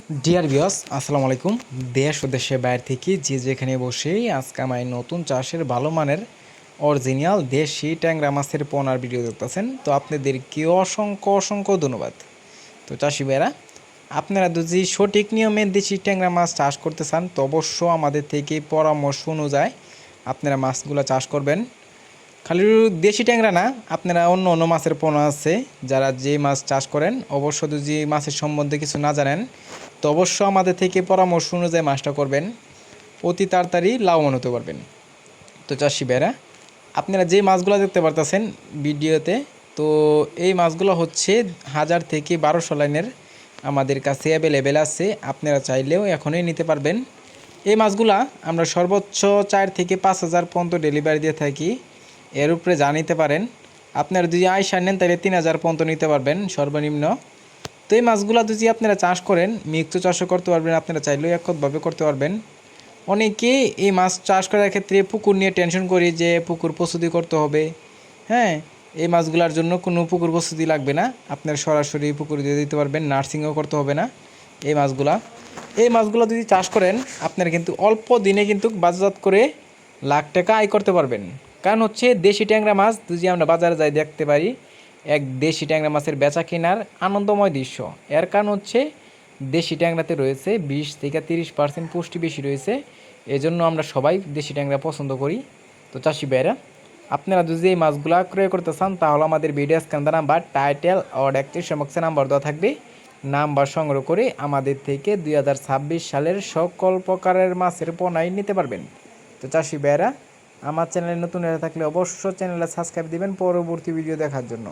Dear viewers, আসসালামু আলাইকুম। দেশ ও দেশের বাইরে থেকে যে যেখানে বসেই আজকে আমার এই নতুন চাষের ভালো মানের অরিজিনাল দেশি ট্যাংরা মাছের পোনার ভিডিও দেখতেছেন, তো আপনাদেরকে অসংখ্য অসংখ্য ধন্যবাদ। তো চাষি ভাইরা, আপনারা যদি সঠিক নিয়মে দেশি ট্যাংরা মাছ চাষ করতে চান তো অবশ্য আমাদের থেকে পরামর্শ অনুযায়ী আপনারা মাছগুলো চাষ করবেন। খালি দেশি ট্যাংরা না, আপনারা অন্য অন্য মাছের পোনা আছে যারা যে মাছ চাষ করেন, অবশ্য যদি মাছের সম্বন্ধে কিছু না জানেন তো অবশ্য আমাদের থেকে পরামর্শ অনুযায়ী মাছটা করবেন, অতি তাড়াতাড়ি লাভবান হতে পারবেন। তো চাষি ভাইরা, আপনারা যে মাছগুলো দেখতে পারতেছেন ভিডিওতে, তো এই মাছগুলো হচ্ছে 1000 থেকে 1200 লাইনের আমাদের কাছে অ্যাভেলেবেল আছে। আপনারা চাইলেও এখনই নিতে পারবেন। এই মাছগুলা আমরা সর্বোচ্চ 4 থেকে 5000 পর্যন্ত ডেলিভারি দিয়ে থাকি। এর উপরে যা নিতে পারেন, আপনারা যদি আইসা নেন তাহলে 3000 পর্যন্ত নিতে পারবেন সর্বনিম্ন। তো এই মাছগুলো যদি আপনারা চাষ করেন, মিক্স চাষও করতে পারবেন, আপনারা চাইলেও এককভাবে করতে পারবেন। অনেকে এই মাছ চাষ করার ক্ষেত্রে পুকুর নিয়ে টেনশন করি যে পুকুর প্রস্তুতি করতে হবে। হ্যাঁ, এই মাছগুলোর জন্য কোনো পুকুর প্রস্তুতি লাগবে না, আপনারা সরাসরি পুকুর দিয়ে দিতে পারবেন, নার্সিংও করতে হবে না। এই মাছগুলো যদি চাষ করেন, আপনারা কিন্তু অল্প দিনে কিন্তু বাজারজাত করে লাখ টাকা আয় করতে পারবেন। কারণ হচ্ছে দেশি ট্যাংরা মাছ যদি আমরা বাজারে যাই দেখতে পারি, এক দেশি ট্যাংরা মাছের বেচা কেনার আনন্দময় দৃশ্য। এর কারণ হচ্ছে দেশি ট্যাংরাতে রয়েছে 20 থেকে 30% পুষ্টি বেশি রয়েছে। এজন্য আমরা সবাই দেশি ট্যাংরা পছন্দ করি। তো চাষি ভাইরা, আপনারা যদি এই মাছগুলো ক্রয় করতে চান তাহলে আমাদের ভিডিও স্ক্যান নাম্বার, টাইটেল ও ডেসক্রিপশন বক্সে নাম্বার দেওয়া থাকবে। নাম্বার সংগ্রহ করে আমাদের থেকে 2026 সালের সকল প্রকারের মাছের পোনাই নিতে পারবেন। তো চাষি ভাইরা, আমার চ্যানেলে নতুন হয়ে থাকলে অবশ্যই চ্যানেলে সাবস্ক্রাইব দিবেন পরবর্তী ভিডিও দেখার জন্য।